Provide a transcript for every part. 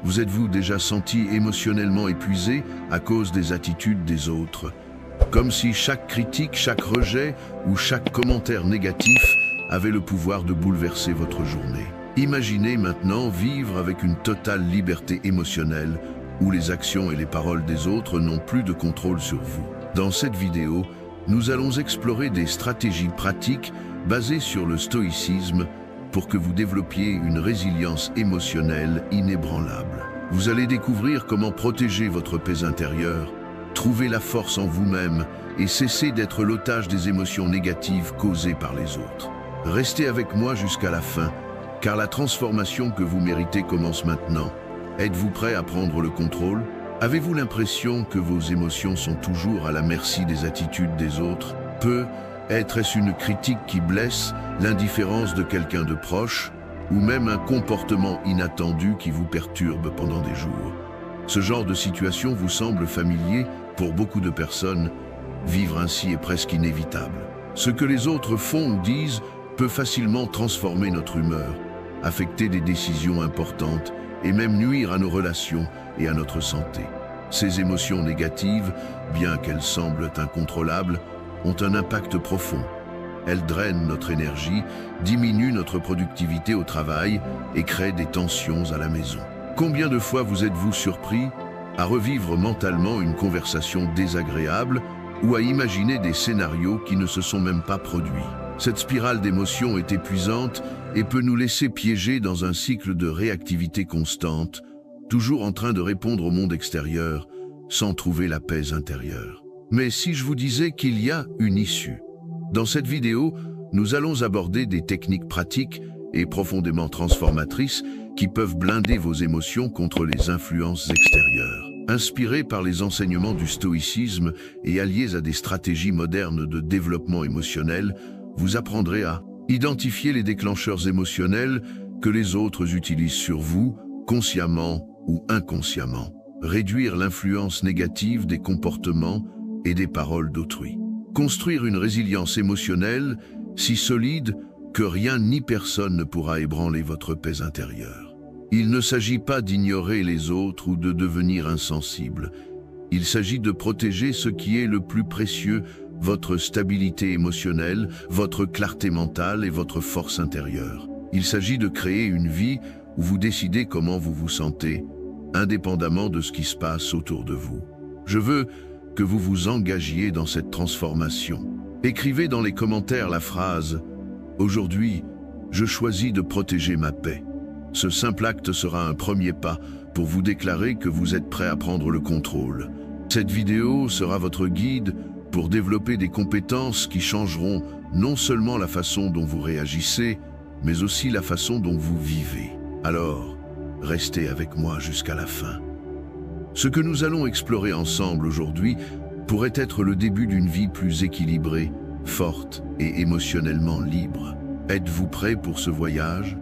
Vous êtes-vous déjà senti émotionnellement épuisé à cause des attitudes des autres? Comme si chaque critique, chaque rejet ou chaque commentaire négatif avait le pouvoir de bouleverser votre journée. Imaginez maintenant vivre avec une totale liberté émotionnelle où les actions et les paroles des autres n'ont plus de contrôle sur vous. Dans cette vidéo, nous allons explorer des stratégies pratiques basées sur le stoïcisme pour que vous développiez une résilience émotionnelle inébranlable. Vous allez découvrir comment protéger votre paix intérieure, trouver la force en vous-même et cesser d'être l'otage des émotions négatives causées par les autres. Restez avec moi jusqu'à la fin, car la transformation que vous méritez commence maintenant. Êtes-vous prêt à prendre le contrôle? Avez-vous l'impression que vos émotions sont toujours à la merci des attitudes des autres? Est-ce une critique qui blesse, l'indifférence de quelqu'un de proche, ou même un comportement inattendu qui vous perturbe pendant des jours? Ce genre de situation vous semble familier pour beaucoup de personnes. Vivre ainsi est presque inévitable. Ce que les autres font ou disent peut facilement transformer notre humeur, affecter des décisions importantes et même nuire à nos relations et à notre santé. Ces émotions négatives, bien qu'elles semblent incontrôlables, ont un impact profond. Elles drainent notre énergie, diminuent notre productivité au travail et créent des tensions à la maison. Combien de fois vous êtes-vous surpris à revivre mentalement une conversation désagréable ou à imaginer des scénarios qui ne se sont même pas produits? Cette spirale d'émotions est épuisante et peut nous laisser piéger dans un cycle de réactivité constante, toujours en train de répondre au monde extérieur, sans trouver la paix intérieure. Mais si je vous disais qu'il y a une issue? Dans cette vidéo, nous allons aborder des techniques pratiques et profondément transformatrices qui peuvent blinder vos émotions contre les influences extérieures. Inspirés par les enseignements du stoïcisme et alliés à des stratégies modernes de développement émotionnel, vous apprendrez à identifier les déclencheurs émotionnels que les autres utilisent sur vous, consciemment ou inconsciemment, réduire l'influence négative des comportements et des paroles d'autrui, construire une résilience émotionnelle si solide que rien ni personne ne pourra ébranler votre paix intérieure. Il ne s'agit pas d'ignorer les autres ou de devenir insensible. Il s'agit de protéger ce qui est le plus précieux, votre stabilité émotionnelle, votre clarté mentale et votre force intérieure. Il s'agit de créer une vie où vous décidez comment vous vous sentez, indépendamment de ce qui se passe autour de vous. Je veux que vous vous engagiez dans cette transformation. Écrivez dans les commentaires la phrase « Aujourd'hui, je choisis de protéger ma paix ». Ce simple acte sera un premier pas pour vous déclarer que vous êtes prêt à prendre le contrôle. Cette vidéo sera votre guide pour développer des compétences qui changeront non seulement la façon dont vous réagissez, mais aussi la façon dont vous vivez. Alors, restez avec moi jusqu'à la fin. Ce que nous allons explorer ensemble aujourd'hui pourrait être le début d'une vie plus équilibrée, forte et émotionnellement libre. Êtes-vous prêt pour ce voyage?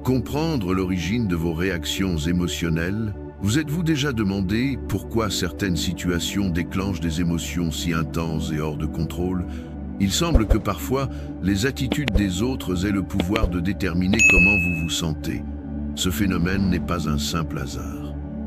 Comprendre l'origine de vos réactions émotionnelles? Vous êtes-vous déjà demandé pourquoi certaines situations déclenchent des émotions si intenses et hors de contrôle? Il semble que parfois, les attitudes des autres aient le pouvoir de déterminer comment vous vous sentez. Ce phénomène n'est pas un simple hasard.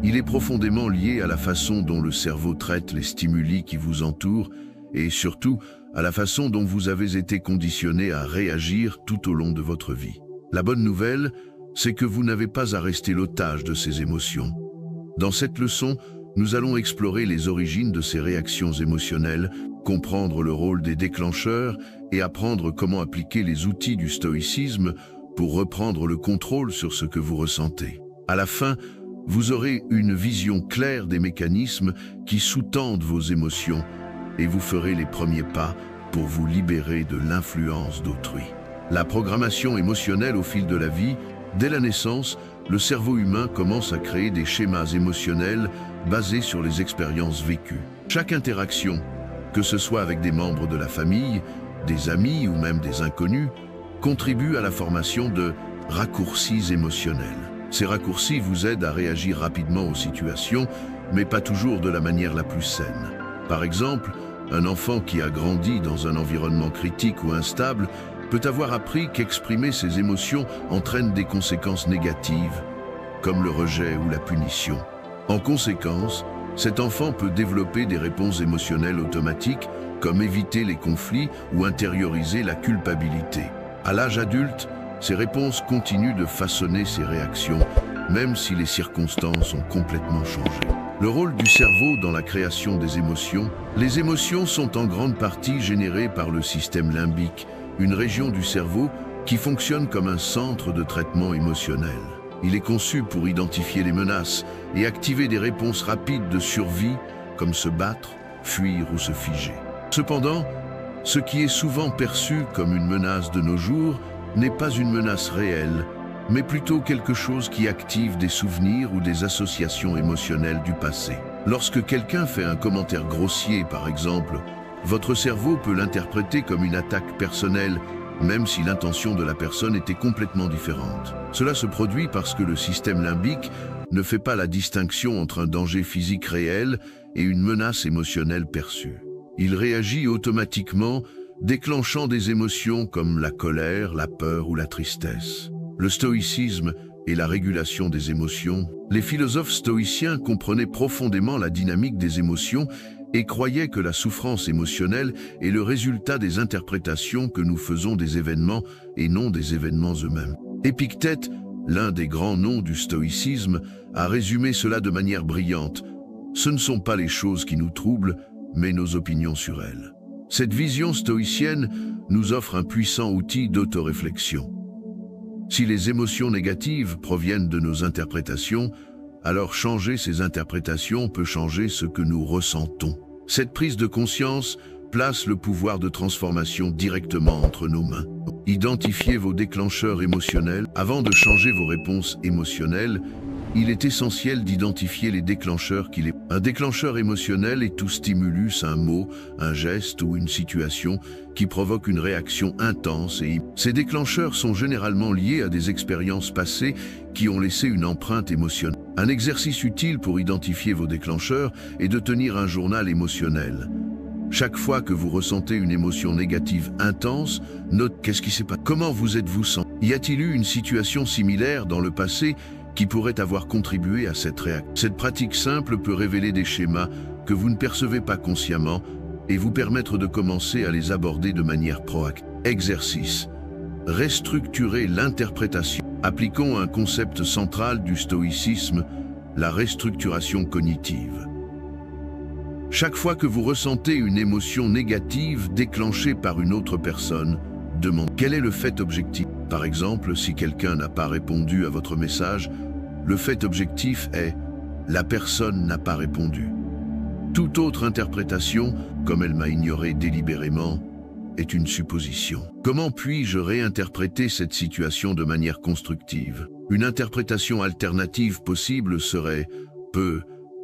Il est profondément lié à la façon dont le cerveau traite les stimuli qui vous entourent et surtout à la façon dont vous avez été conditionné à réagir tout au long de votre vie. La bonne nouvelle, c'est que vous n'avez pas à rester l'otage de ces émotions. Dans cette leçon, nous allons explorer les origines de ces réactions émotionnelles, comprendre le rôle des déclencheurs et apprendre comment appliquer les outils du stoïcisme pour reprendre le contrôle sur ce que vous ressentez. À la fin, vous aurez une vision claire des mécanismes qui sous-tendent vos émotions et vous ferez les premiers pas pour vous libérer de l'influence d'autrui. La programmation émotionnelle au fil de la vie, dès la naissance, le cerveau humain commence à créer des schémas émotionnels basés sur les expériences vécues. Chaque interaction, que ce soit avec des membres de la famille, des amis ou même des inconnus, contribue à la formation de raccourcis émotionnels. Ces raccourcis vous aident à réagir rapidement aux situations, mais pas toujours de la manière la plus saine. Par exemple, un enfant qui a grandi dans un environnement critique ou instable peut avoir appris qu'exprimer ses émotions entraîne des conséquences négatives, comme le rejet ou la punition. En conséquence, cet enfant peut développer des réponses émotionnelles automatiques, comme éviter les conflits ou intérioriser la culpabilité. À l'âge adulte, ces réponses continuent de façonner ses réactions, même si les circonstances ont complètement changé. Le rôle du cerveau dans la création des émotions. Les émotions sont en grande partie générées par le système limbique, une région du cerveau qui fonctionne comme un centre de traitement émotionnel. Il est conçu pour identifier les menaces et activer des réponses rapides de survie, comme se battre, fuir ou se figer. Cependant, ce qui est souvent perçu comme une menace de nos jours n'est pas une menace réelle, mais plutôt quelque chose qui active des souvenirs ou des associations émotionnelles du passé. Lorsque quelqu'un fait un commentaire grossier, par exemple, votre cerveau peut l'interpréter comme une attaque personnelle, même si l'intention de la personne était complètement différente. Cela se produit parce que le système limbique ne fait pas la distinction entre un danger physique réel et une menace émotionnelle perçue. Il réagit automatiquement, déclenchant des émotions comme la colère, la peur ou la tristesse. Le stoïcisme et la régulation des émotions. Les philosophes stoïciens comprenaient profondément la dynamique des émotions et croyaient que la souffrance émotionnelle est le résultat des interprétations que nous faisons des événements et non des événements eux-mêmes. Épictète, l'un des grands noms du stoïcisme, a résumé cela de manière brillante. Ce ne sont pas les choses qui nous troublent, mais nos opinions sur elles. Cette vision stoïcienne nous offre un puissant outil d'autoréflexion. Si les émotions négatives proviennent de nos interprétations, alors changer ces interprétations peut changer ce que nous ressentons. Cette prise de conscience place le pouvoir de transformation directement entre nos mains. Identifiez vos déclencheurs émotionnels. Avant de changer vos réponses émotionnelles, il est essentiel d'identifier les déclencheurs qui les... Un déclencheur émotionnel est tout stimulus, un mot, un geste ou une situation qui provoque une réaction intense et ces déclencheurs sont généralement liés à des expériences passées qui ont laissé une empreinte émotionnelle. Un exercice utile pour identifier vos déclencheurs est de tenir un journal émotionnel. Chaque fois que vous ressentez une émotion négative intense, note qu'est-ce qui s'est passé. Comment vous êtes-vous senti? Y a-t-il eu une situation similaire dans le passé qui pourrait avoir contribué à cette réaction? Cette pratique simple peut révéler des schémas que vous ne percevez pas consciemment et vous permettre de commencer à les aborder de manière proactive. Exercice. Restructurer l'interprétation. Appliquons un concept central du stoïcisme, la restructuration cognitive. Chaque fois que vous ressentez une émotion négative déclenchée par une autre personne, demandez quel est le fait objectif. Par exemple, si quelqu'un n'a pas répondu à votre message, le fait objectif est « la personne n'a pas répondu ». Toute autre interprétation, comme elle m'a ignoré délibérément, est une supposition. Comment puis-je réinterpréter cette situation de manière constructive? Une interprétation alternative possible serait « peut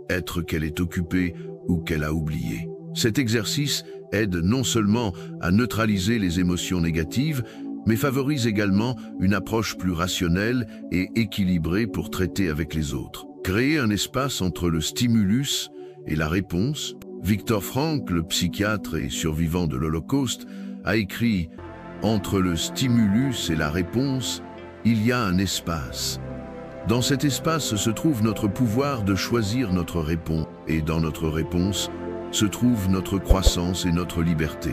être qu'elle est occupée ou qu'elle a oublié ». Cet exercice aide non seulement à neutraliser les émotions négatives, mais favorise également une approche plus rationnelle et équilibrée pour traiter avec les autres. Créer un espace entre le stimulus et la réponse. Viktor Frankl, le psychiatre et survivant de l'Holocauste, a écrit « Entre le stimulus et la réponse, il y a un espace. Dans cet espace se trouve notre pouvoir de choisir notre réponse, et dans notre réponse se trouve notre croissance et notre liberté. »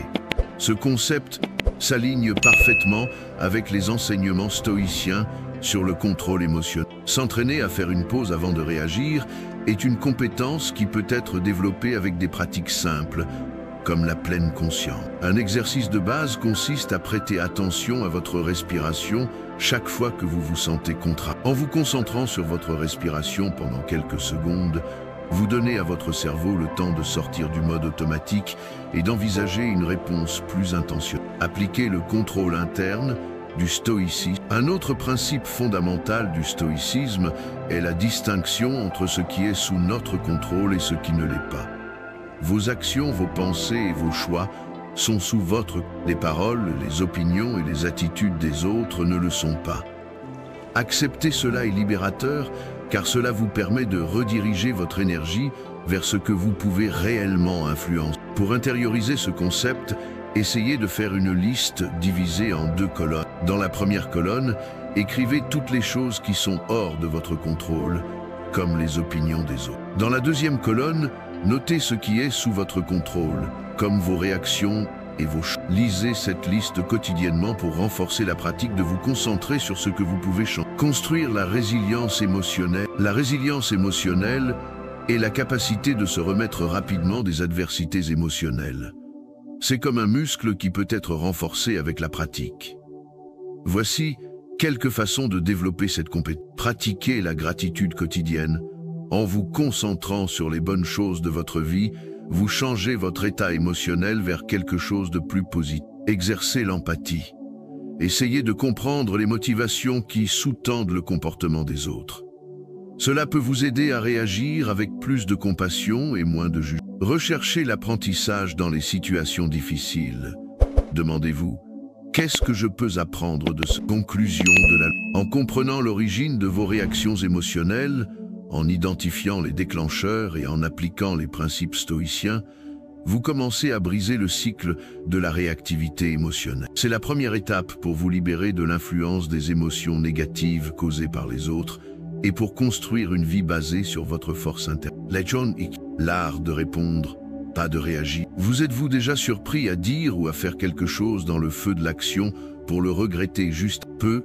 Ce concept s'aligne parfaitement avec les enseignements stoïciens sur le contrôle émotionnel. S'entraîner à faire une pause avant de réagir est une compétence qui peut être développée avec des pratiques simples, comme la pleine conscience. Un exercice de base consiste à prêter attention à votre respiration chaque fois que vous vous sentez contraint. En vous concentrant sur votre respiration pendant quelques secondes, vous donnez à votre cerveau le temps de sortir du mode automatique et d'envisager une réponse plus intentionnelle. Appliquez le contrôle interne du stoïcisme. Un autre principe fondamental du stoïcisme est la distinction entre ce qui est sous notre contrôle et ce qui ne l'est pas. Vos actions, vos pensées et vos choix sont sous votre... Les paroles, les opinions et les attitudes des autres ne le sont pas. Accepter cela est libérateur, car cela vous permet de rediriger votre énergie vers ce que vous pouvez réellement influencer. Pour intérioriser ce concept, Essayez de faire une liste divisée en 2 colonnes. Dans la première colonne, écrivez toutes les choses qui sont hors de votre contrôle, comme les opinions des autres. Dans la deuxième colonne, notez ce qui est sous votre contrôle, comme vos réactions et vos choix. Lisez cette liste quotidiennement pour renforcer la pratique de vous concentrer sur ce que vous pouvez changer. Construire la résilience émotionnelle. La résilience émotionnelle est la capacité de se remettre rapidement des adversités émotionnelles. C'est comme un muscle qui peut être renforcé avec la pratique. Voici quelques façons de développer cette compétence. Pratiquez la gratitude quotidienne. En vous concentrant sur les bonnes choses de votre vie, vous changez votre état émotionnel vers quelque chose de plus positif. Exercez l'empathie. Essayez de comprendre les motivations qui sous-tendent le comportement des autres. Cela peut vous aider à réagir avec plus de compassion et moins de jugement. Recherchez l'apprentissage dans les situations difficiles. Demandez-vous, qu'est-ce que je peux apprendre de cette conclusion de la... En comprenant l'origine de vos réactions émotionnelles, en identifiant les déclencheurs et en appliquant les principes stoïciens, vous commencez à briser le cycle de la réactivité émotionnelle. C'est la première étape pour vous libérer de l'influence des émotions négatives causées par les autres et pour construire une vie basée sur votre force intérieure. L'art de répondre, pas de réagir. Vous êtes-vous déjà surpris à dire ou à faire quelque chose dans le feu de l'action pour le regretter juste peu?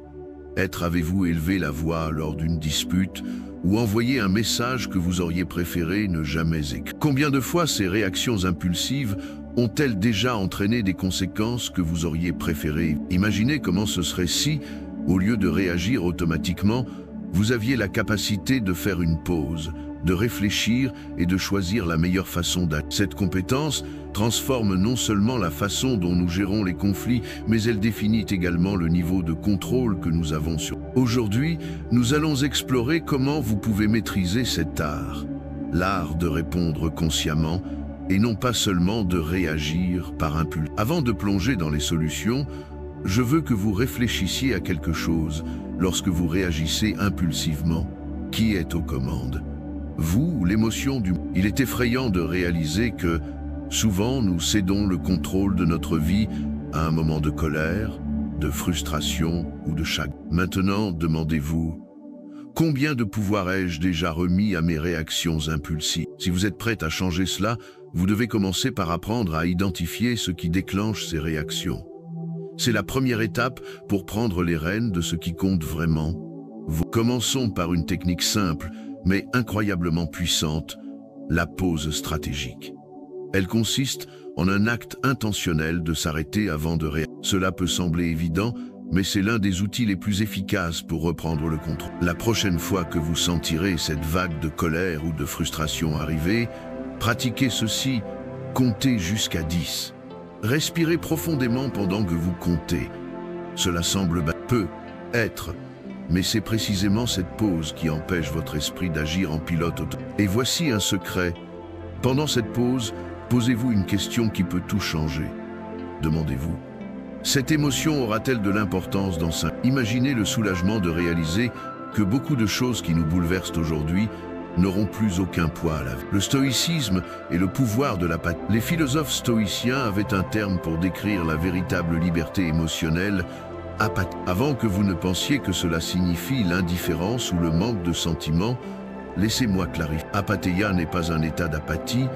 Avez-vous élevé la voix lors d'une dispute ou envoyé un message que vous auriez préféré ne jamais écrire? Combien de fois ces réactions impulsives ont-elles déjà entraîné des conséquences que vous auriez préféré? Imaginez comment ce serait si, au lieu de réagir automatiquement, vous aviez la capacité de faire une pause, de réfléchir et de choisir la meilleure façon d'agir. Cette compétence transforme non seulement la façon dont nous gérons les conflits, mais elle définit également le niveau de contrôle que nous avons sur. Aujourd'hui, nous allons explorer comment vous pouvez maîtriser cet art, l'art de répondre consciemment et non pas seulement de réagir par impulsion. Avant de plonger dans les solutions, je veux que vous réfléchissiez à quelque chose lorsque vous réagissez impulsivement. Qui est aux commandes? Vous ou l'émotion du... Il est effrayant de réaliser que, souvent, nous cédons le contrôle de notre vie à un moment de colère, de frustration ou de chagrin. Maintenant, demandez-vous, combien de pouvoir ai-je déjà remis à mes réactions impulsives? Si vous êtes prête à changer cela, vous devez commencer par apprendre à identifier ce qui déclenche ces réactions. C'est la première étape pour prendre les rênes de ce qui compte vraiment. Commençons par une technique simple, mais incroyablement puissante, la pause stratégique. Elle consiste en un acte intentionnel de s'arrêter avant de réagir. Cela peut sembler évident, mais c'est l'un des outils les plus efficaces pour reprendre le contrôle. La prochaine fois que vous sentirez cette vague de colère ou de frustration arriver, pratiquez ceci, comptez jusqu'à 10. Respirez profondément pendant que vous comptez. Cela semble peu être, mais c'est précisément cette pause qui empêche votre esprit d'agir en pilote automatique. Et voici un secret. Pendant cette pause, posez-vous une question qui peut tout changer. Demandez-vous, cette émotion aura-t-elle de l'importance dans 5 ans? Imaginez le soulagement de réaliser que beaucoup de choses qui nous bouleversent aujourd'hui n'auront plus aucun poids à l'avenir. Le stoïcisme et le pouvoir de l'apathie. Les philosophes stoïciens avaient un terme pour décrire la véritable liberté émotionnelle, apathie. Avant que vous ne pensiez que cela signifie l'indifférence ou le manque de sentiments, laissez-moi clarifier. Apathéia n'est pas un état d'apathie,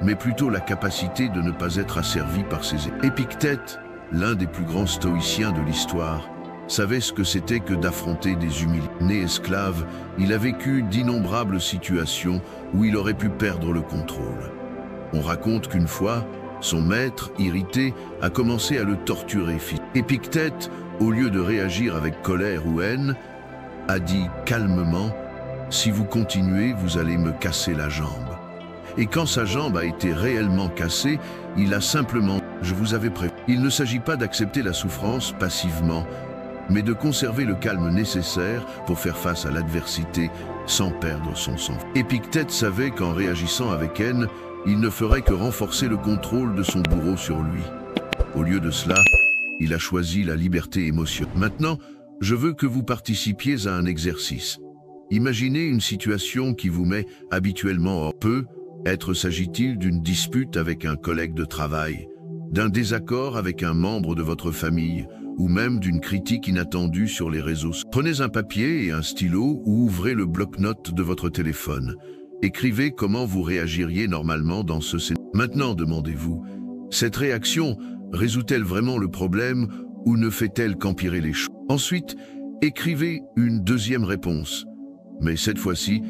mais plutôt la capacité de ne pas être asservi par ses émotions. Épictète, l'un des plus grands stoïciens de l'histoire, savait ce que c'était que d'affronter des humiliés. Né esclave, il a vécu d'innombrables situations où il aurait pu perdre le contrôle. On raconte qu'une fois, son maître, irrité, a commencé à le torturer. Épictète, au lieu de réagir avec colère ou haine, a dit calmement « Si vous continuez, vous allez me casser la jambe ». Et quand sa jambe a été réellement cassée, il a simplement « Je vous avais prévenu ». Il ne s'agit pas d'accepter la souffrance passivement, mais de conserver le calme nécessaire pour faire face à l'adversité sans perdre son sang. Épictète savait qu'en réagissant avec haine, il ne ferait que renforcer le contrôle de son bourreau sur lui. Au lieu de cela, il a choisi la liberté émotionnelle. Maintenant, je veux que vous participiez à un exercice. Imaginez une situation qui vous met habituellement hors. S'agit-il d'une dispute avec un collègue de travail, d'un désaccord avec un membre de votre famille, ou même d'une critique inattendue sur les réseaux. Prenez un papier et un stylo ou ouvrez le bloc-notes de votre téléphone. Écrivez comment vous réagiriez normalement dans ce scénario. Maintenant, demandez-vous, cette réaction résout-elle vraiment le problème ou ne fait-elle qu'empirer les choses? Ensuite, écrivez une deuxième réponse. Mais cette fois-ci,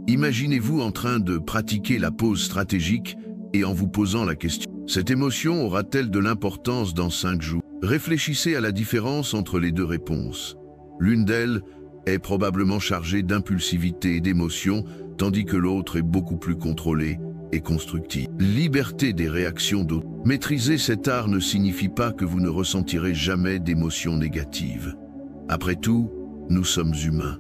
imaginez-vous en train de pratiquer la pause stratégique et en vous posant la question. Cette émotion aura-t-elle de l'importance dans 5 jours? Réfléchissez à la différence entre les deux réponses. L'une d'elles est probablement chargée d'impulsivité et d'émotion, tandis que l'autre est beaucoup plus contrôlée et constructive. Liberté des réactions d'autres. Maîtriser cet art ne signifie pas que vous ne ressentirez jamais d'émotions négatives. Après tout, nous sommes humains.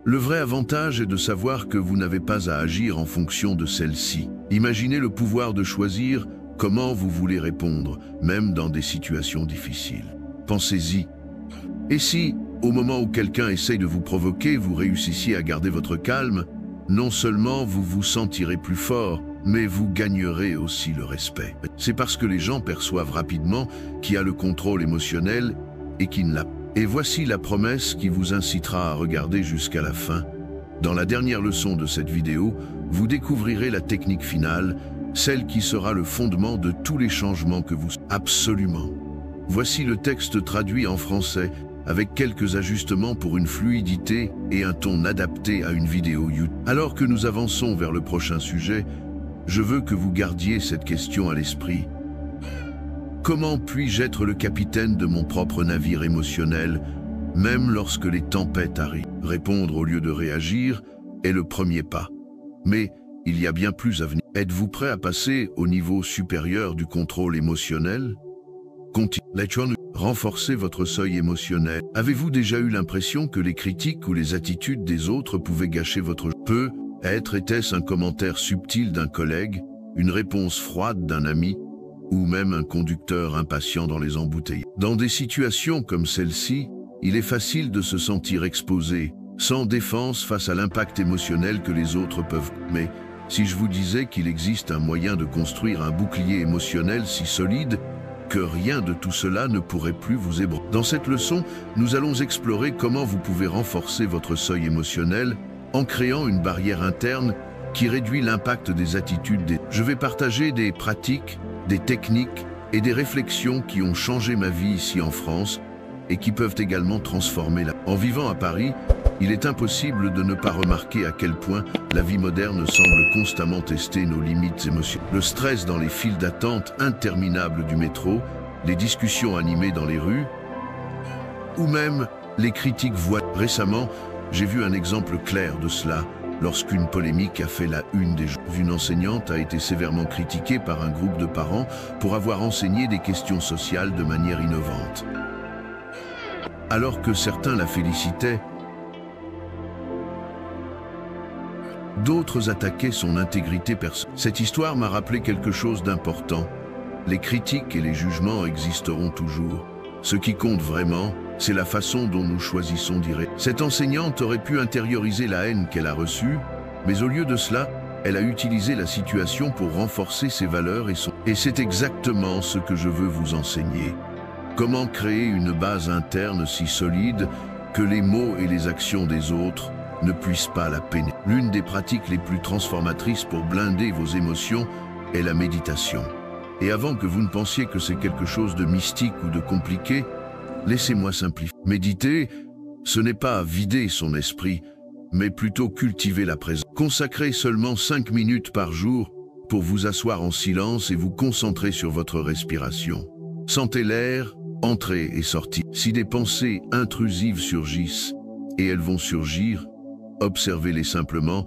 Le vrai avantage est de savoir que vous n'avez pas à agir en fonction de celle-ci. Imaginez le pouvoir de choisir comment vous voulez répondre, même dans des situations difficiles. Pensez-y. Et si, au moment où quelqu'un essaye de vous provoquer, vous réussissiez à garder votre calme, non seulement vous vous sentirez plus fort, mais vous gagnerez aussi le respect. C'est parce que les gens perçoivent rapidement qui a le contrôle émotionnel et qui ne l'a pas. Et voici la promesse qui vous incitera à regarder jusqu'à la fin. Dans la dernière leçon de cette vidéo, vous découvrirez la technique finale, celle qui sera le fondement de tous les changements que vous... Absolument. Voici le texte traduit en français, avec quelques ajustements pour une fluidité et un ton adapté à une vidéo YouTube. Alors que nous avançons vers le prochain sujet, je veux que vous gardiez cette question à l'esprit. Comment puis-je être le capitaine de mon propre navire émotionnel, même lorsque les tempêtes arrivent? Répondre au lieu de réagir est le premier pas. Mais il y a bien plus à venir. Êtes-vous prêt à passer au niveau supérieur du contrôle émotionnel? Continuez. Renforcez votre seuil émotionnel. Avez-vous déjà eu l'impression que les critiques ou les attitudes des autres pouvaient gâcher votre... Était-ce un commentaire subtil d'un collègue, une réponse froide d'un ami, ou même un conducteur impatient dans les embouteillages? Dans des situations comme celle-ci, il est facile de se sentir exposé, sans défense face à l'impact émotionnel que les autres peuvent... Mais si je vous disais qu'il existe un moyen de construire un bouclier émotionnel si solide que rien de tout cela ne pourrait plus vous ébranler. Dans cette leçon, nous allons explorer comment vous pouvez renforcer votre seuil émotionnel en créant une barrière interne qui réduit l'impact des attitudes des... Je vais partager des pratiques, des techniques et des réflexions qui ont changé ma vie ici en France et qui peuvent également transformer la... En vivant à Paris, il est impossible de ne pas remarquer à quel point la vie moderne semble constamment tester nos limites émotionnelles. Le stress dans les files d'attente interminables du métro, les discussions animées dans les rues, ou même les critiques voilées. Récemment, j'ai vu un exemple clair de cela lorsqu'une polémique a fait la une des journaux. Une enseignante a été sévèrement critiquée par un groupe de parents pour avoir enseigné des questions sociales de manière innovante. Alors que certains la félicitaient, d'autres attaquaient son intégrité personnelle. Cette histoire m'a rappelé quelque chose d'important. Les critiques et les jugements existeront toujours. Ce qui compte vraiment, c'est la façon dont nous choisissons d'y répondre. Cette enseignante aurait pu intérioriser la haine qu'elle a reçue, mais au lieu de cela, elle a utilisé la situation pour renforcer ses valeurs et c'est exactement ce que je veux vous enseigner. Comment créer une base interne si solide que les mots et les actions des autres ne puissent pas la pénétrer. L'une des pratiques les plus transformatrices pour blinder vos émotions est la méditation. Et avant que vous ne pensiez que c'est quelque chose de mystique ou de compliqué, laissez-moi simplifier. Méditer, ce n'est pas vider son esprit, mais plutôt cultiver la présence. Consacrez seulement 5 minutes par jour pour vous asseoir en silence et vous concentrer sur votre respiration. Sentez l'air entrer et sortir. Si des pensées intrusives surgissent, et elles vont surgir, observez-les simplement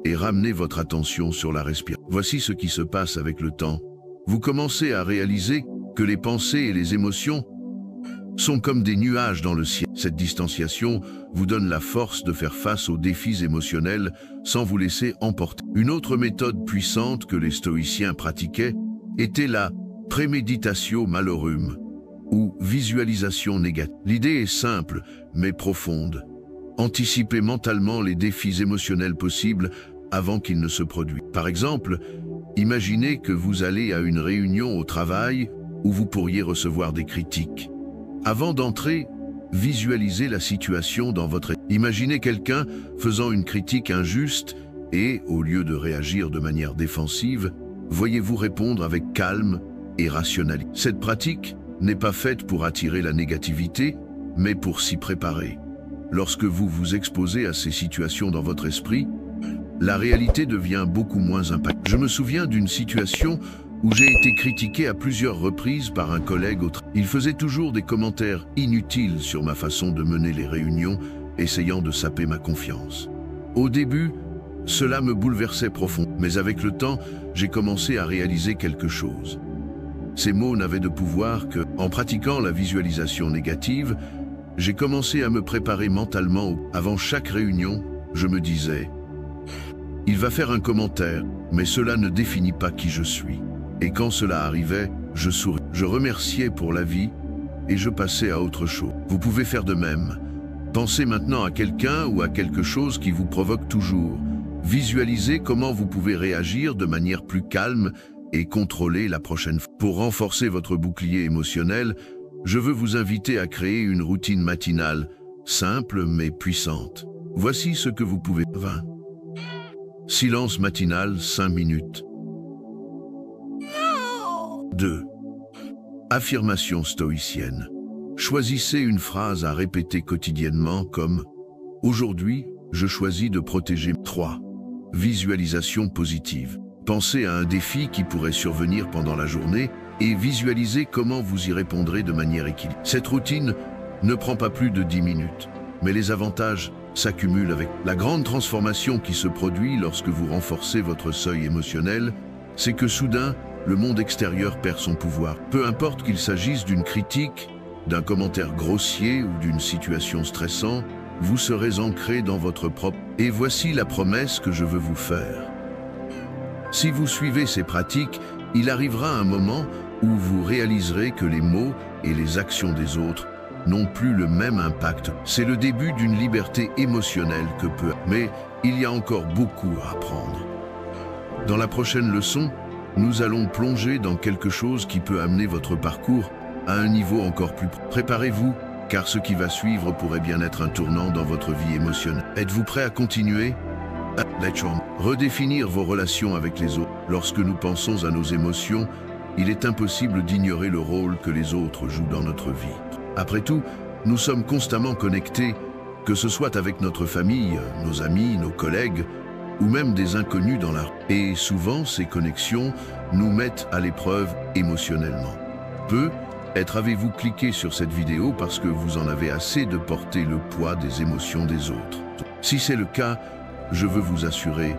et ramenez votre attention sur la respiration. Voici ce qui se passe avec le temps. Vous commencez à réaliser que les pensées et les émotions sont comme des nuages dans le ciel. Cette distanciation vous donne la force de faire face aux défis émotionnels sans vous laisser emporter. Une autre méthode puissante que les stoïciens pratiquaient était la préméditatio malorum, ou visualisation négative. L'idée est simple, mais profonde. Anticipez mentalement les défis émotionnels possibles avant qu'ils ne se produisent. Par exemple, Imaginez que vous allez à une réunion au travail où vous pourriez recevoir des critiques. Avant d'entrer, visualisez la situation dans votre... Imaginez quelqu'un faisant une critique injuste et, au lieu de réagir de manière défensive, voyez-vous répondre avec calme et rationalité. Cette pratique n'est pas faite pour attirer la négativité, mais pour s'y préparer. Lorsque vous vous exposez à ces situations dans votre esprit, la réalité devient beaucoup moins impactante. Je me souviens d'une situation où j'ai été critiqué à plusieurs reprises par un collègue autre. Il faisait toujours des commentaires inutiles sur ma façon de mener les réunions, essayant de saper ma confiance. Au début, cela me bouleversait profondément, mais avec le temps, j'ai commencé à réaliser quelque chose. Ces mots n'avaient de pouvoir que, en pratiquant la visualisation négative, j'ai commencé à me préparer mentalement. Avant chaque réunion, je me disais « Il va faire un commentaire, mais cela ne définit pas qui je suis. » Et quand cela arrivait, je souriais. Je remerciais pour la vie et je passais à autre chose. Vous pouvez faire de même. Pensez maintenant à quelqu'un ou à quelque chose qui vous provoque toujours. Visualisez comment vous pouvez réagir de manière plus calme et contrôler la prochaine fois. Pour renforcer votre bouclier émotionnel, je veux vous inviter à créer une routine matinale, simple mais puissante. Voici ce que vous pouvez. 20. Silence matinal, 5 minutes. 2. Affirmation stoïcienne. Choisissez une phrase à répéter quotidiennement comme « Aujourd'hui, je choisis de protéger ». 3. Visualisation positive. Pensez à un défi qui pourrait survenir pendant la journée et visualisez comment vous y répondrez de manière équilibrée. Cette routine ne prend pas plus de 10 minutes, mais les avantages s'accumulent avec la grande transformation qui se produit lorsque vous renforcez votre seuil émotionnel, c'est que soudain, le monde extérieur perd son pouvoir. Peu importe qu'il s'agisse d'une critique, d'un commentaire grossier ou d'une situation stressante, vous serez ancré dans votre propre... Et voici la promesse que je veux vous faire. Si vous suivez ces pratiques, il arrivera un moment où vous réaliserez que les mots et les actions des autres n'ont plus le même impact. C'est le début d'une liberté émotionnelle que peut... Mais il y a encore beaucoup à apprendre. Dans la prochaine leçon, nous allons plonger dans quelque chose qui peut amener votre parcours à un niveau encore plus... Préparez-vous, car ce qui va suivre pourrait bien être un tournant dans votre vie émotionnelle. Êtes-vous prêt à continuer? Redéfinir vos relations avec les autres. Lorsque nous pensons à nos émotions, il est impossible d'ignorer le rôle que les autres jouent dans notre vie. Après tout, nous sommes constamment connectés, que ce soit avec notre famille, nos amis, nos collègues, ou même des inconnus dans la rue. Et souvent, ces connexions nous mettent à l'épreuve émotionnellement. Peut-être avez-vous cliqué sur cette vidéo parce que vous en avez assez de porter le poids des émotions des autres. Si c'est le cas, je veux vous assurer,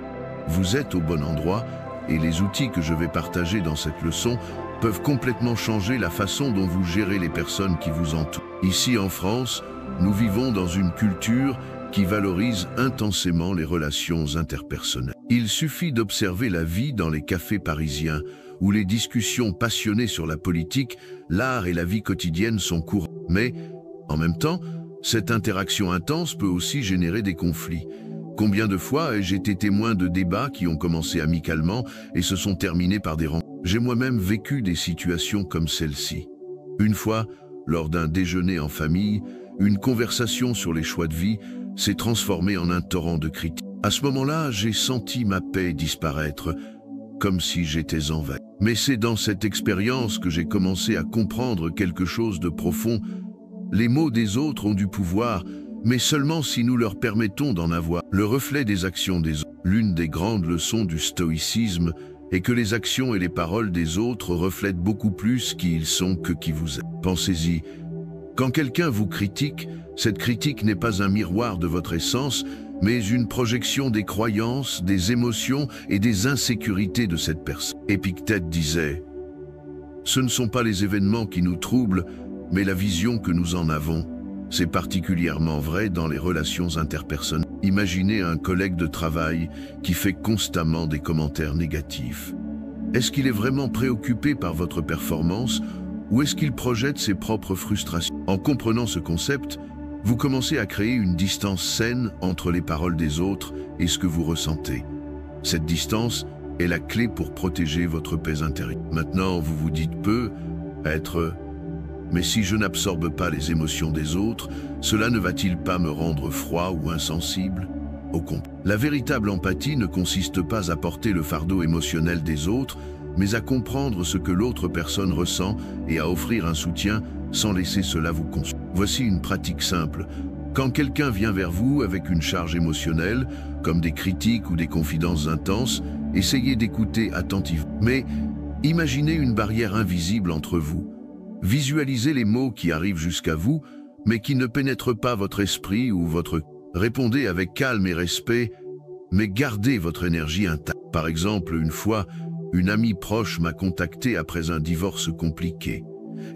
vous êtes au bon endroit et les outils que je vais partager dans cette leçon peuvent complètement changer la façon dont vous gérez les personnes qui vous entourent. Ici en France, nous vivons dans une culture qui valorise intensément les relations interpersonnelles. Il suffit d'observer la vie dans les cafés parisiens, où les discussions passionnées sur la politique, l'art et la vie quotidienne sont courantes. Mais, en même temps, cette interaction intense peut aussi générer des conflits. Combien de fois ai-je été témoin de débats qui ont commencé amicalement et se sont terminés par des rencontres? J'ai moi-même vécu des situations comme celle-ci. Une fois, lors d'un déjeuner en famille, une conversation sur les choix de vie s'est transformée en un torrent de critiques. À ce moment-là, j'ai senti ma paix disparaître, comme si j'étais envahi. Mais c'est dans cette expérience que j'ai commencé à comprendre quelque chose de profond. Les mots des autres ont du pouvoir, mais seulement si nous leur permettons d'en avoir. Le reflet des actions des autres. L'une des grandes leçons du stoïcisme est que les actions et les paroles des autres reflètent beaucoup plus qui ils sont que qui vous êtes. Pensez-y. Quand quelqu'un vous critique, cette critique n'est pas un miroir de votre essence, mais une projection des croyances, des émotions et des insécurités de cette personne. Épictète disait « Ce ne sont pas les événements qui nous troublent, mais la vision que nous en avons. » C'est particulièrement vrai dans les relations interpersonnelles. Imaginez un collègue de travail qui fait constamment des commentaires négatifs. Est-ce qu'il est vraiment préoccupé par votre performance ou est-ce qu'il projette ses propres frustrations? En comprenant ce concept, vous commencez à créer une distance saine entre les paroles des autres et ce que vous ressentez. Cette distance est la clé pour protéger votre paix intérieure. Maintenant, vous vous dites mais si je n'absorbe pas les émotions des autres, cela ne va-t-il pas me rendre froid ou insensible? Au contraire, la véritable empathie ne consiste pas à porter le fardeau émotionnel des autres, mais à comprendre ce que l'autre personne ressent et à offrir un soutien sans laisser cela vous consumer. Voici une pratique simple. Quand quelqu'un vient vers vous avec une charge émotionnelle, comme des critiques ou des confidences intenses, essayez d'écouter attentivement. Mais imaginez une barrière invisible entre vous. Visualisez les mots qui arrivent jusqu'à vous, mais qui ne pénètrent pas votre esprit ou votre... Répondez avec calme et respect, mais gardez votre énergie intacte. Par exemple, une fois, une amie proche m'a contacté après un divorce compliqué.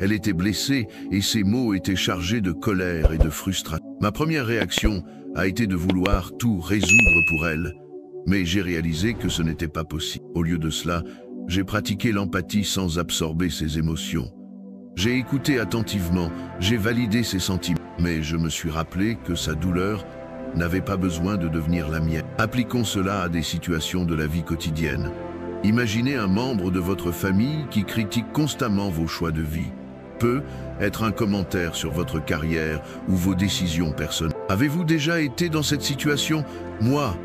Elle était blessée et ses mots étaient chargés de colère et de frustration. Ma première réaction a été de vouloir tout résoudre pour elle, mais j'ai réalisé que ce n'était pas possible. Au lieu de cela, j'ai pratiqué l'empathie sans absorber ses émotions. J'ai écouté attentivement, j'ai validé ses sentiments, mais je me suis rappelé que sa douleur n'avait pas besoin de devenir la mienne. Appliquons cela à des situations de la vie quotidienne. Imaginez un membre de votre famille qui critique constamment vos choix de vie. Peut être un commentaire sur votre carrière ou vos décisions personnelles. Avez-vous déjà été dans cette situation? Moi,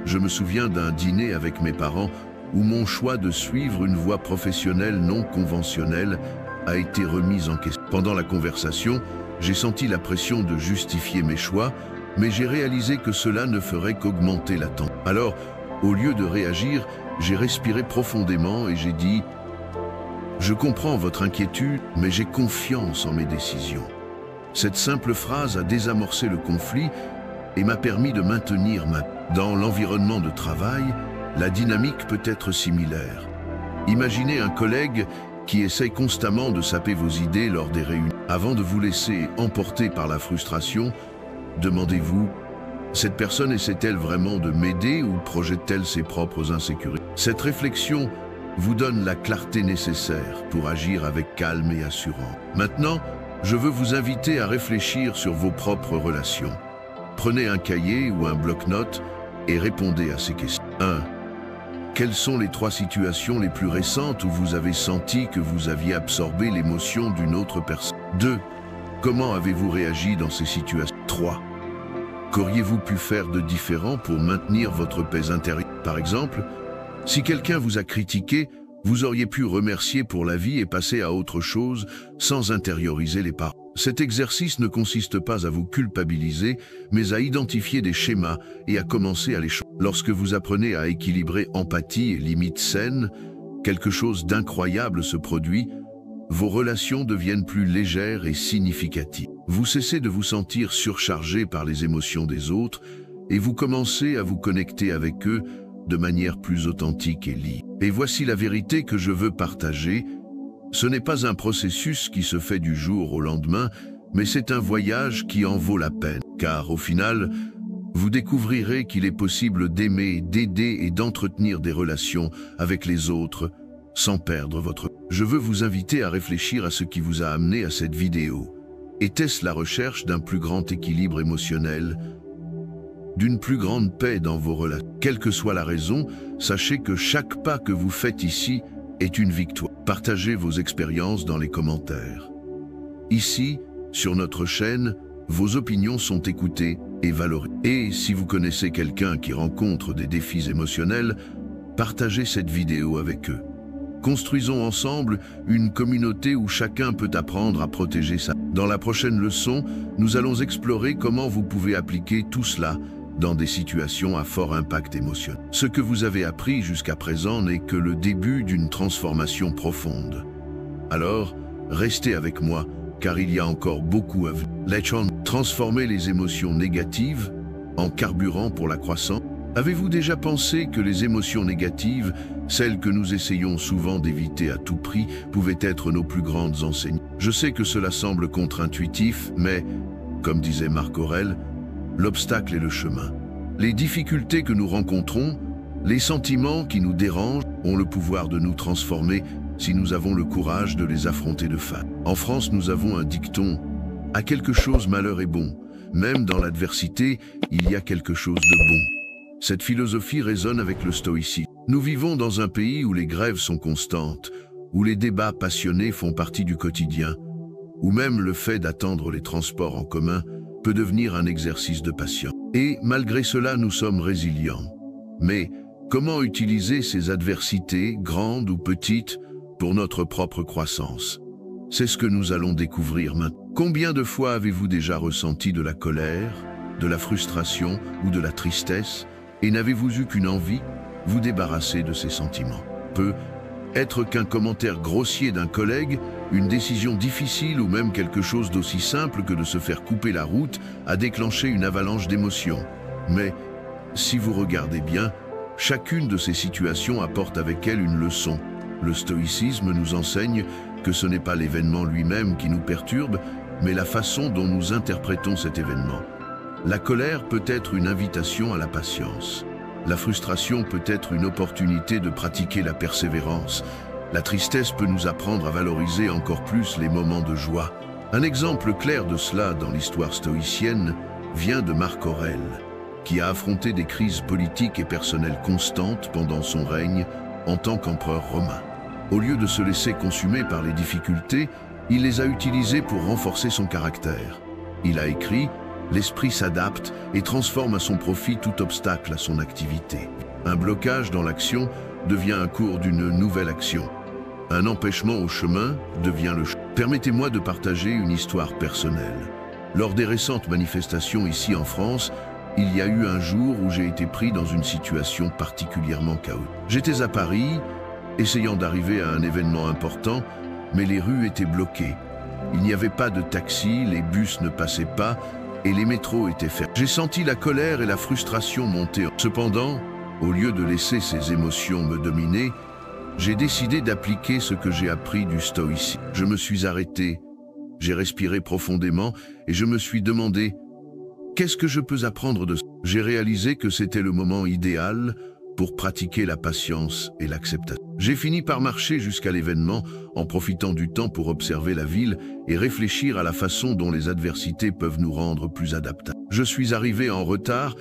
je me souviens d'un dîner avec mes parents où mon choix de suivre une voie professionnelle non conventionnelle a été remise en question. Pendant la conversation, j'ai senti la pression de justifier mes choix, mais j'ai réalisé que cela ne ferait qu'augmenter la tension. Alors, au lieu de réagir, j'ai respiré profondément et j'ai dit « Je comprends votre inquiétude, mais j'ai confiance en mes décisions. » Cette simple phrase a désamorcé le conflit et m'a permis de maintenir ma... Dans l'environnement de travail, la dynamique peut être similaire. Imaginez un collègue qui essaye constamment de saper vos idées lors des réunions. Avant de vous laisser emporter par la frustration, demandez-vous, cette personne essaie-t-elle vraiment de m'aider ou projette-t-elle ses propres insécurités? Cette réflexion vous donne la clarté nécessaire pour agir avec calme et assurance. Maintenant, je veux vous inviter à réfléchir sur vos propres relations. Prenez un cahier ou un bloc-notes et répondez à ces questions. 1. Quelles sont les 3 situations les plus récentes où vous avez senti que vous aviez absorbé l'émotion d'une autre personne? 2. Comment avez-vous réagi dans ces situations? 3. Qu'auriez-vous pu faire de différent pour maintenir votre paix intérieure? Par exemple, si quelqu'un vous a critiqué, vous auriez pu remercier pour la vie et passer à autre chose sans intérioriser les paroles. Cet exercice ne consiste pas à vous culpabiliser, mais à identifier des schémas et à commencer à les changer. Lorsque vous apprenez à équilibrer empathie et limites saines, quelque chose d'incroyable se produit. Vos relations deviennent plus légères et significatives. Vous cessez de vous sentir surchargé par les émotions des autres et vous commencez à vous connecter avec eux de manière plus authentique et libre. Et voici la vérité que je veux partager. Ce n'est pas un processus qui se fait du jour au lendemain, mais c'est un voyage qui en vaut la peine. Car au final, vous découvrirez qu'il est possible d'aimer, d'aider et d'entretenir des relations avec les autres sans perdre votre... Je veux vous inviter à réfléchir à ce qui vous a amené à cette vidéo. Était-ce la recherche d'un plus grand équilibre émotionnel, d'une plus grande paix dans vos relations? Quelle que soit la raison, sachez que chaque pas que vous faites ici est une victoire. Partagez vos expériences dans les commentaires. Ici, sur notre chaîne, vos opinions sont écoutées et valorisées. Et si vous connaissez quelqu'un qui rencontre des défis émotionnels, partagez cette vidéo avec eux. Construisons ensemble une communauté où chacun peut apprendre à protéger sa... Dans la prochaine leçon, nous allons explorer comment vous pouvez appliquer tout cela dans des situations à fort impact émotionnel. Ce que vous avez appris jusqu'à présent n'est que le début d'une transformation profonde. Alors, restez avec moi, car il y a encore beaucoup à venir. Transformer les émotions négatives en carburant pour la croissance. Avez-vous déjà pensé que les émotions négatives, celles que nous essayons souvent d'éviter à tout prix, pouvaient être nos plus grandes enseignantes? Je sais que cela semble contre-intuitif, mais, comme disait Marc Aurèle, l'obstacle est le chemin. Les difficultés que nous rencontrons, les sentiments qui nous dérangent, ont le pouvoir de nous transformer si nous avons le courage de les affronter de face. En France, nous avons un dicton « À quelque chose malheur est bon ». Même dans l'adversité, il y a quelque chose de bon. Cette philosophie résonne avec le stoïcisme. Nous vivons dans un pays où les grèves sont constantes, où les débats passionnés font partie du quotidien, où même le fait d'attendre les transports en commun peut devenir un exercice de patience. Et malgré cela, nous sommes résilients. Mais comment utiliser ces adversités, grandes ou petites, pour notre propre croissance? C'est ce que nous allons découvrir maintenant. Combien de fois avez-vous déjà ressenti de la colère, de la frustration ou de la tristesse, et n'avez-vous eu qu'une envie, vous débarrasser de ces sentiments? Peut être qu'un commentaire grossier d'un collègue, une décision difficile ou même quelque chose d'aussi simple que de se faire couper la route a déclenché une avalanche d'émotions. Mais si vous regardez bien, chacune de ces situations apporte avec elle une leçon. Le stoïcisme nous enseigne que ce n'est pas l'événement lui-même qui nous perturbe, mais la façon dont nous interprétons cet événement. La colère peut être une invitation à la patience. La frustration peut être une opportunité de pratiquer la persévérance. La tristesse peut nous apprendre à valoriser encore plus les moments de joie. Un exemple clair de cela dans l'histoire stoïcienne vient de Marc Aurèle, qui a affronté des crises politiques et personnelles constantes pendant son règne en tant qu'empereur romain. Au lieu de se laisser consumer par les difficultés, il les a utilisées pour renforcer son caractère. Il a écrit « L'esprit s'adapte et transforme à son profit tout obstacle à son activité. Un blocage dans l'action devient un cours d'une nouvelle action. Un empêchement au chemin devient le chemin. » Permettez-moi de partager une histoire personnelle. Lors des récentes manifestations ici en France, il y a eu un jour où j'ai été pris dans une situation particulièrement chaotique. J'étais à Paris, essayant d'arriver à un événement important, mais les rues étaient bloquées. Il n'y avait pas de taxi, les bus ne passaient pas et les métros étaient fermés. J'ai senti la colère et la frustration monter. Cependant, au lieu de laisser ces émotions me dominer, j'ai décidé d'appliquer ce que j'ai appris du stoïcisme. Je me suis arrêté, j'ai respiré profondément et je me suis demandé « Qu'est-ce que je peux apprendre de ça ?» J'ai réalisé que c'était le moment idéal pour pratiquer la patience et l'acceptation. J'ai fini par marcher jusqu'à l'événement en profitant du temps pour observer la ville et réfléchir à la façon dont les adversités peuvent nous rendre plus adaptables. Je suis arrivé en retard,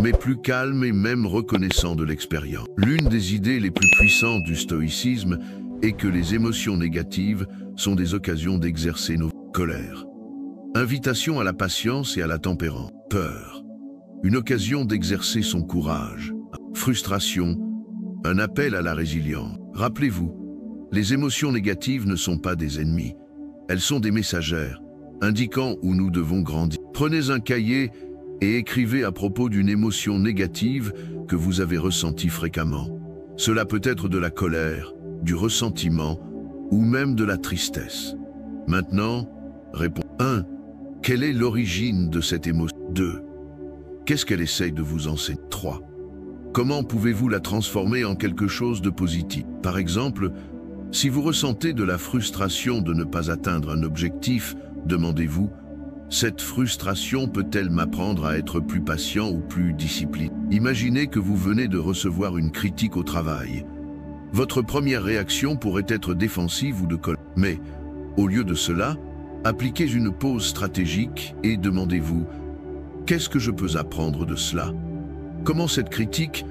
mais plus calme et même reconnaissant de l'expérience. L'une des idées les plus puissantes du stoïcisme est que les émotions négatives sont des occasions d'exercer nos colères. Invitation à la patience et à la tempérance. Peur. Une occasion d'exercer son courage. Frustration. Un appel à la résilience. Rappelez-vous, les émotions négatives ne sont pas des ennemis. Elles sont des messagères, indiquant où nous devons grandir. Prenez un cahier et écrivez à propos d'une émotion négative que vous avez ressentie fréquemment. Cela peut être de la colère, du ressentiment ou même de la tristesse. Maintenant, réponse 1. Quelle est l'origine de cette émotion? 2. Qu'est-ce qu'elle essaye de vous enseigner? 3. Comment pouvez-vous la transformer en quelque chose de positif? Par exemple, si vous ressentez de la frustration de ne pas atteindre un objectif, demandez-vous, cette frustration peut-elle m'apprendre à être plus patient ou plus discipliné? Imaginez que vous venez de recevoir une critique au travail. Votre première réaction pourrait être défensive ou de colère. Mais, au lieu de cela, appliquez une pause stratégique et demandez-vous, qu'est-ce que je peux apprendre de cela? Comment cette critique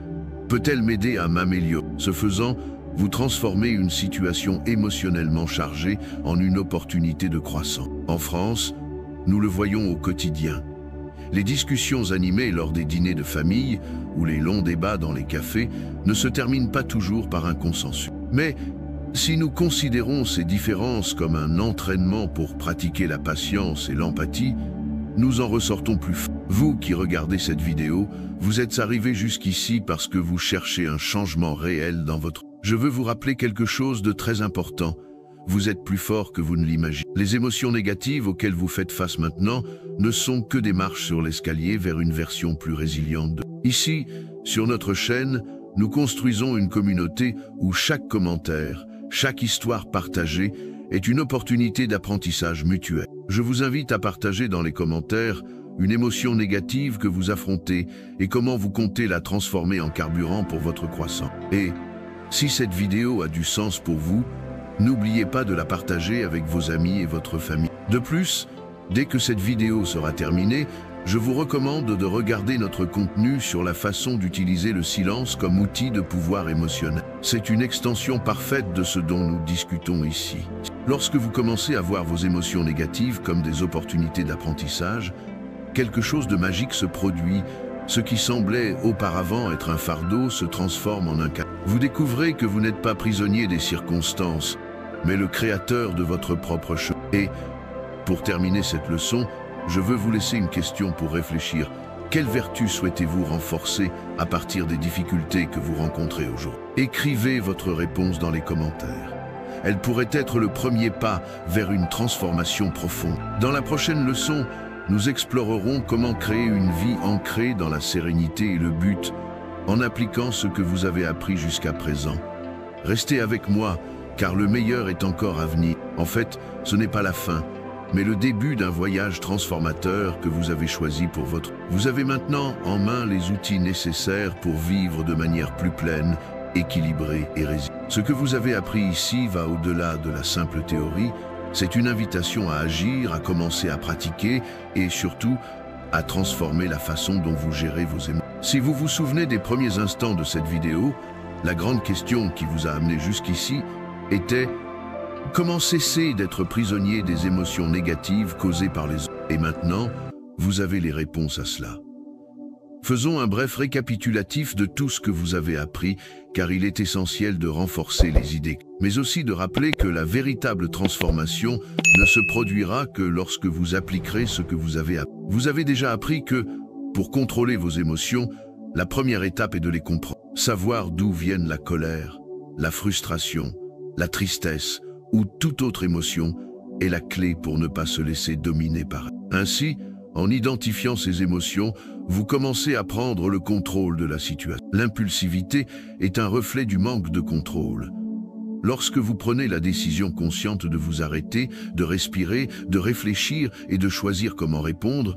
peut-elle m'aider à m'améliorer? Ce faisant, vous transformez une situation émotionnellement chargée en une opportunité de croissance. En France, nous le voyons au quotidien. Les discussions animées lors des dîners de famille ou les longs débats dans les cafés ne se terminent pas toujours par un consensus. Mais si nous considérons ces différences comme un entraînement pour pratiquer la patience et l'empathie, nous en ressortons plus forts. Vous qui regardez cette vidéo, vous êtes arrivé jusqu'ici parce que vous cherchez un changement réel dans votre... Je veux vous rappeler quelque chose de très important. Vous êtes plus fort que vous ne l'imaginez. Les émotions négatives auxquelles vous faites face maintenant ne sont que des marches sur l'escalier vers une version plus résiliente. Ici, sur notre chaîne, nous construisons une communauté où chaque commentaire, chaque histoire partagée est une opportunité d'apprentissage mutuel. Je vous invite à partager dans les commentaires une émotion négative que vous affrontez et comment vous comptez la transformer en carburant pour votre croissance. Et si cette vidéo a du sens pour vous, n'oubliez pas de la partager avec vos amis et votre famille. De plus, Dès que cette vidéo sera terminée, je vous recommande de regarder notre contenu sur la façon d'utiliser le silence comme outil de pouvoir émotionnel. C'est une extension parfaite de ce dont nous discutons ici. Lorsque vous commencez à voir vos émotions négatives comme des opportunités d'apprentissage, quelque chose de magique se produit. Ce qui semblait auparavant être un fardeau se transforme en un cadeau. Vous découvrez que vous n'êtes pas prisonnier des circonstances, mais le créateur de votre propre chemin. Et, pour terminer cette leçon, je veux vous laisser une question pour réfléchir. Quelle vertu souhaitez-vous renforcer à partir des difficultés que vous rencontrez aujourd'hui? Écrivez votre réponse dans les commentaires. Elle pourrait être le premier pas vers une transformation profonde. Dans la prochaine leçon, nous explorerons comment créer une vie ancrée dans la sérénité et le but, en appliquant ce que vous avez appris jusqu'à présent. Restez avec moi, car le meilleur est encore à venir. En fait, ce n'est pas la fin, mais le début d'un voyage transformateur que vous avez choisi pour votre... Vous avez maintenant en main les outils nécessaires pour vivre de manière plus pleine, équilibrée et résiliente. Ce que vous avez appris ici va au-delà de la simple théorie. C'est une invitation à agir, à commencer à pratiquer et surtout à transformer la façon dont vous gérez vos émotions. Si vous vous souvenez des premiers instants de cette vidéo, la grande question qui vous a amené jusqu'ici était: comment cesser d'être prisonnier des émotions négatives causées par les autres? Et maintenant, vous avez les réponses à cela. Faisons un bref récapitulatif de tout ce que vous avez appris, car il est essentiel de renforcer les idées, mais aussi de rappeler que la véritable transformation ne se produira que lorsque vous appliquerez ce que vous avez appris. Vous avez déjà appris que, pour contrôler vos émotions, la première étape est de les comprendre. Savoir d'où viennent la colère, la frustration, la tristesse ou toute autre émotion est la clé pour ne pas se laisser dominer par elles. Ainsi, en identifiant ces émotions, vous commencez à prendre le contrôle de la situation. L'impulsivité est un reflet du manque de contrôle. Lorsque vous prenez la décision consciente de vous arrêter, de respirer, de réfléchir et de choisir comment répondre,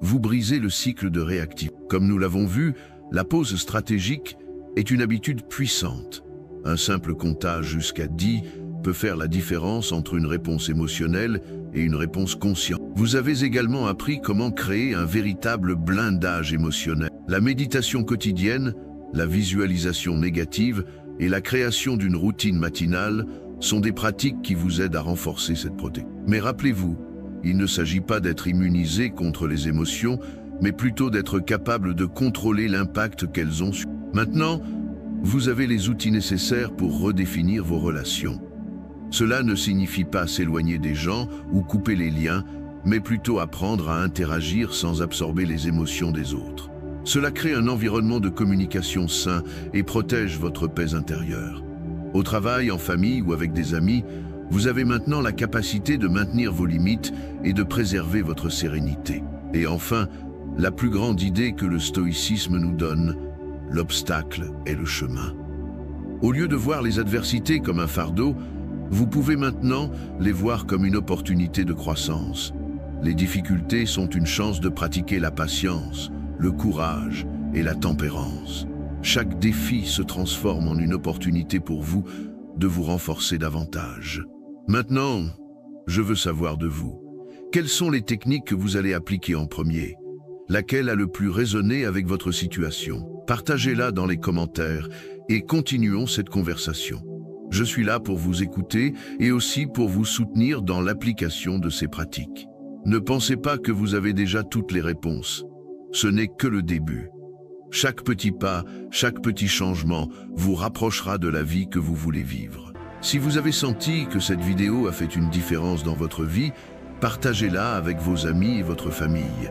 vous brisez le cycle de réactivité. Comme nous l'avons vu, la pause stratégique est une habitude puissante. Un simple comptage jusqu'à 10 peut faire la différence entre une réponse émotionnelle et une réponse consciente. Vous avez également appris comment créer un véritable blindage émotionnel. La méditation quotidienne, la visualisation négative et la création d'une routine matinale sont des pratiques qui vous aident à renforcer cette protection. Mais rappelez-vous, il ne s'agit pas d'être immunisé contre les émotions, mais plutôt d'être capable de contrôler l'impact qu'elles ont sur vous. Maintenant, vous avez les outils nécessaires pour redéfinir vos relations. Cela ne signifie pas s'éloigner des gens ou couper les liens, mais plutôt apprendre à interagir sans absorber les émotions des autres. Cela crée un environnement de communication sain et protège votre paix intérieure. Au travail, en famille ou avec des amis, vous avez maintenant la capacité de maintenir vos limites et de préserver votre sérénité. Et enfin, la plus grande idée que le stoïcisme nous donne, l'obstacle est le chemin. Au lieu de voir les adversités comme un fardeau, vous pouvez maintenant les voir comme une opportunité de croissance. Les difficultés sont une chance de pratiquer la patience, le courage et la tempérance. Chaque défi se transforme en une opportunité pour vous de vous renforcer davantage. Maintenant, je veux savoir de vous. Quelles sont les techniques que vous allez appliquer en premier? Laquelle a le plus résonné avec votre situation? Partagez-la dans les commentaires et continuons cette conversation. Je suis là pour vous écouter et aussi pour vous soutenir dans l'application de ces pratiques. Ne pensez pas que vous avez déjà toutes les réponses. Ce n'est que le début. Chaque petit pas, chaque petit changement vous rapprochera de la vie que vous voulez vivre. Si vous avez senti que cette vidéo a fait une différence dans votre vie, partagez-la avec vos amis et votre famille.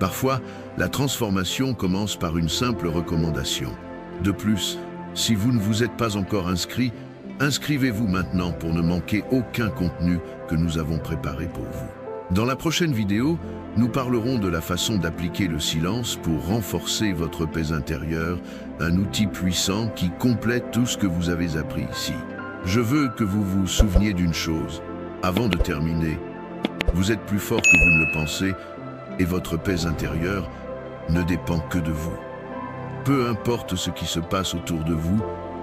Parfois, la transformation commence par une simple recommandation. De plus, si vous ne vous êtes pas encore inscrit, inscrivez-vous maintenant pour ne manquer aucun contenu que nous avons préparé pour vous. Dans la prochaine vidéo, nous parlerons de la façon d'appliquer le silence pour renforcer votre paix intérieure, un outil puissant qui complète tout ce que vous avez appris ici. Je veux que vous vous souveniez d'une chose. Avant de terminer, vous êtes plus fort que vous ne le pensez et votre paix intérieure ne dépend que de vous. Peu importe ce qui se passe autour de vous,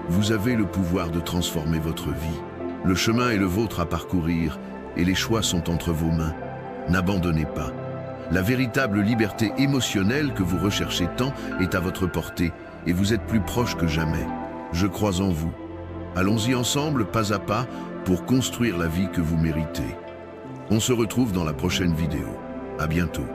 vous avez le pouvoir de transformer votre vie. Le chemin est le vôtre à parcourir et les choix sont entre vos mains. N'abandonnez pas. La véritable liberté émotionnelle que vous recherchez tant est à votre portée et vous êtes plus proche que jamais. Je crois en vous. Allons-y ensemble, pas à pas, pour construire la vie que vous méritez. On se retrouve dans la prochaine vidéo. À bientôt.